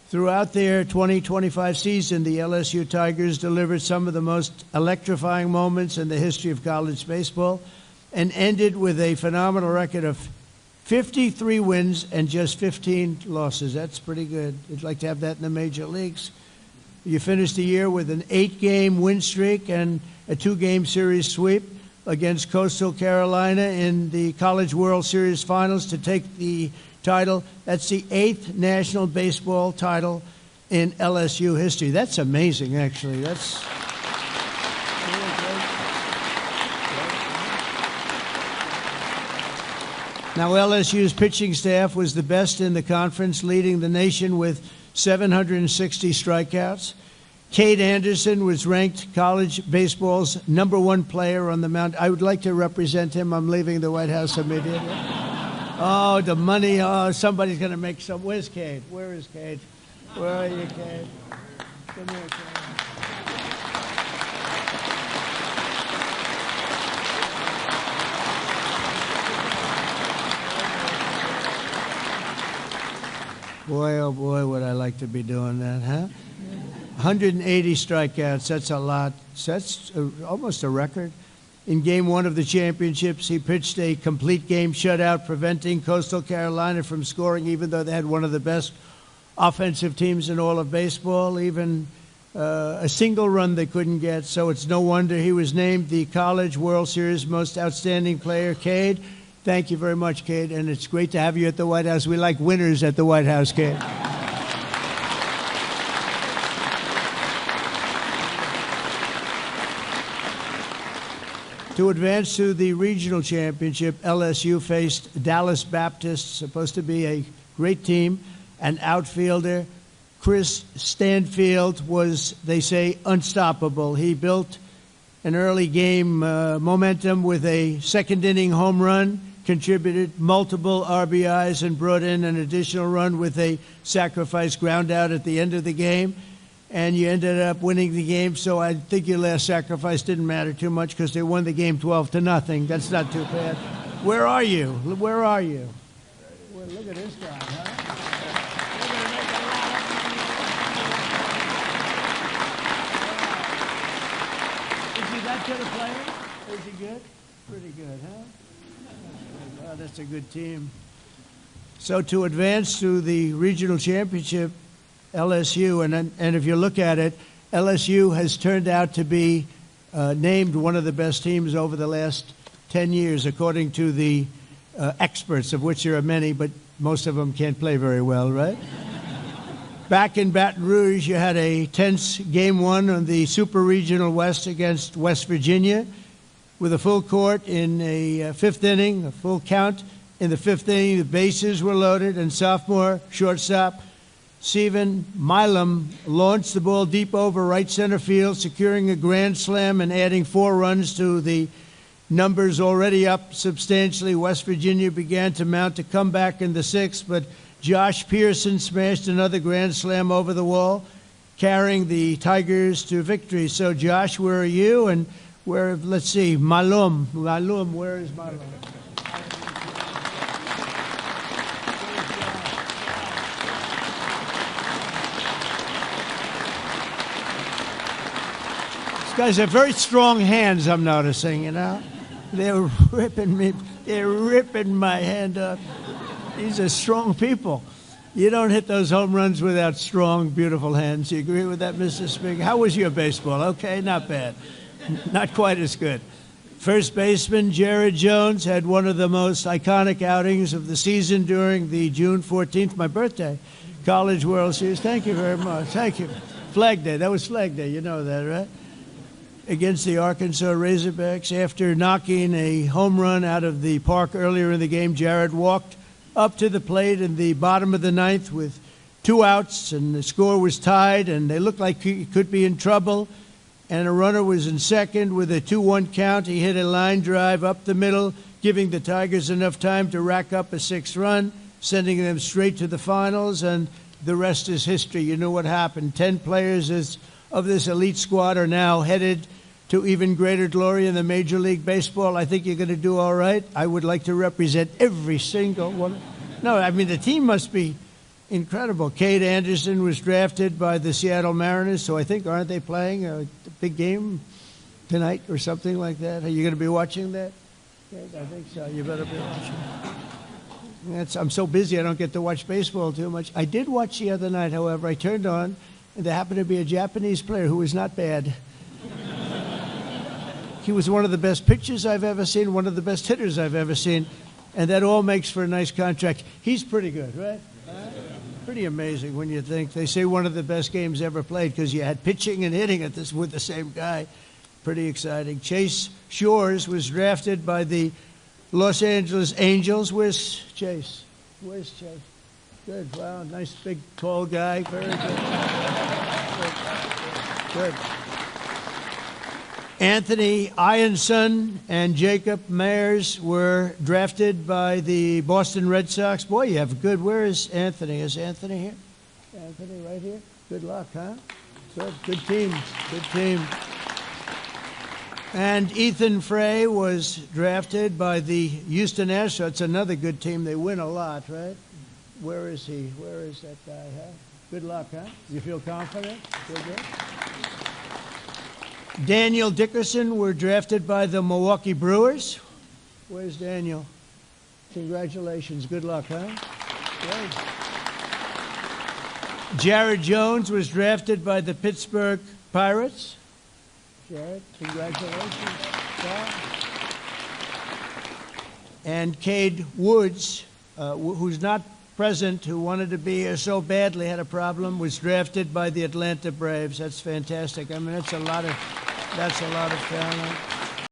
Throughout their 2025 season, the LSU Tigers delivered some of the most electrifying moments in the history of college baseball and ended with a phenomenal record of 53 wins and just 15 losses. That's pretty good. I'd like to have that in the major leagues. You finished the year with an 8-game win streak and a 2-game series sweep against Coastal Carolina in the College World Series Finals to take the title. That's the 8th national baseball title in LSU history. That's amazing, actually. That's now, LSU's pitching staff was the best in the conference, leading the nation with 760 strikeouts. Cade Anderson was ranked college baseball's #1 player on the mound. I would like to represent him. I'm leaving the White House immediately. Oh, the money. Oh, somebody's going to make some. Where's Cade? Where is Cade? Where are you, Cade? Come here, Cade. Boy, oh boy, would I like to be doing that, huh? 180 strikeouts, that's a lot. That's almost a record. In Game 1 of the championships, he pitched a complete game shutout, preventing Coastal Carolina from scoring, even though they had one of the best offensive teams in all of baseball. Even a single run they couldn't get, so it's no wonder he was named the College World Series Most Outstanding Player. Cade, thank you very much, Cade, and it's great to have you at the White House. We like winners at the White House, Cade. To advance to the regional championship, LSU faced Dallas Baptist, supposed to be a great team. An outfielder, Chris Stanfield, was, they say, unstoppable. He built an early game momentum with a second-inning home run, contributed multiple RBIs, and brought in an additional run with a sacrifice ground out at the end of the game. And you ended up winning the game, so I think your last sacrifice didn't matter too much because they won the game 12-0. That's not too bad. Where are you? Where are you? Well, look at this guy, huh? Is he that good a player? Is he good? Pretty good, huh? Oh, that's a good team. So to advance to the regional championship, LSU, and if you look at it, LSU has turned out to be named one of the best teams over the last 10 years, according to the experts, of which there are many, but most of them can't play very well, right? Back in Baton Rouge, you had a tense Game 1 on the Super Regional West against West Virginia with a full court in a fifth inning, a full count. In the fifth inning, the bases were loaded, and sophomore shortstop Stephen Milam launched the ball deep over right center field, securing a grand slam and adding 4 runs to the numbers already up substantially. West Virginia began to mount a comeback in the 6th, but Josh Pearson smashed another grand slam over the wall, carrying the Tigers to victory. So, Josh, where are you? And where, let's see, Malum, where is Malum? Guys have very strong hands, I'm noticing, you know. They're ripping my hand up. These are strong people. You don't hit those home runs without strong, beautiful hands. You agree with that, Mr. Speaker? How was your baseball? Okay, not bad. Not quite as good. First baseman Jared Jones had one of the most iconic outings of the season during the June 14th, my birthday, College World Series. Thank you very much. Thank you. Flag Day. That was Flag Day. You know that, right? Against the Arkansas Razorbacks. After knocking a home run out of the park earlier in the game, Jared walked up to the plate in the bottom of the 9th with 2 outs, and the score was tied, and they looked like he could be in trouble. And a runner was in second with a 2-1 count. He hit a line drive up the middle, giving the Tigers enough time to rack up a 6th run, sending them straight to the finals, and the rest is history. You know what happened. 10 players of this elite squad are now headed to even greater glory in the Major League Baseball. I think you're going to do all right. I would like to represent every single one. No, I mean, the team must be Incredible. Cade Anderson was drafted by the Seattle Mariners, so I think, aren't they playing a big game tonight or something like that? Are you going to be watching that? I think so. You better be watching. I'm so busy I don't get to watch baseball too much. I did watch the other night, however. I turned on, and there happened to be a Japanese player who was not bad. He was one of the best pitchers I've ever seen, one of the best hitters I've ever seen, and that all makes for a nice contract. He's pretty good, right? Pretty amazing when you think. They say one of the best games ever played because you had pitching and hitting at this with the same guy. Pretty exciting. Chase Shores was drafted by the Los Angeles Angels. Where's Chase? Where's Chase? Good. Wow, nice big tall guy. Very good. Good. Anthony Ironson and Jacob Myers were drafted by the Boston Red Sox. Boy, you have good. Where is Anthony? Is Anthony here? Anthony right here? Good luck, huh? Good. Good team. Good team. And Ethan Frey was drafted by the Houston Astros. It's another good team. They win a lot, right? Where is he? Where is that guy, huh? Good luck, huh? You feel confident? Feel good? Daniel Dickerson were drafted by the Milwaukee Brewers. Where's Daniel? Congratulations. Good luck, huh? Great. Jared Jones was drafted by the Pittsburgh Pirates. Jared, congratulations. Yeah. And Cade Woods, who's not present, who wanted to be here so badly, had a problem, was drafted by the Atlanta Braves. That's fantastic. I mean, that's a lot of talent.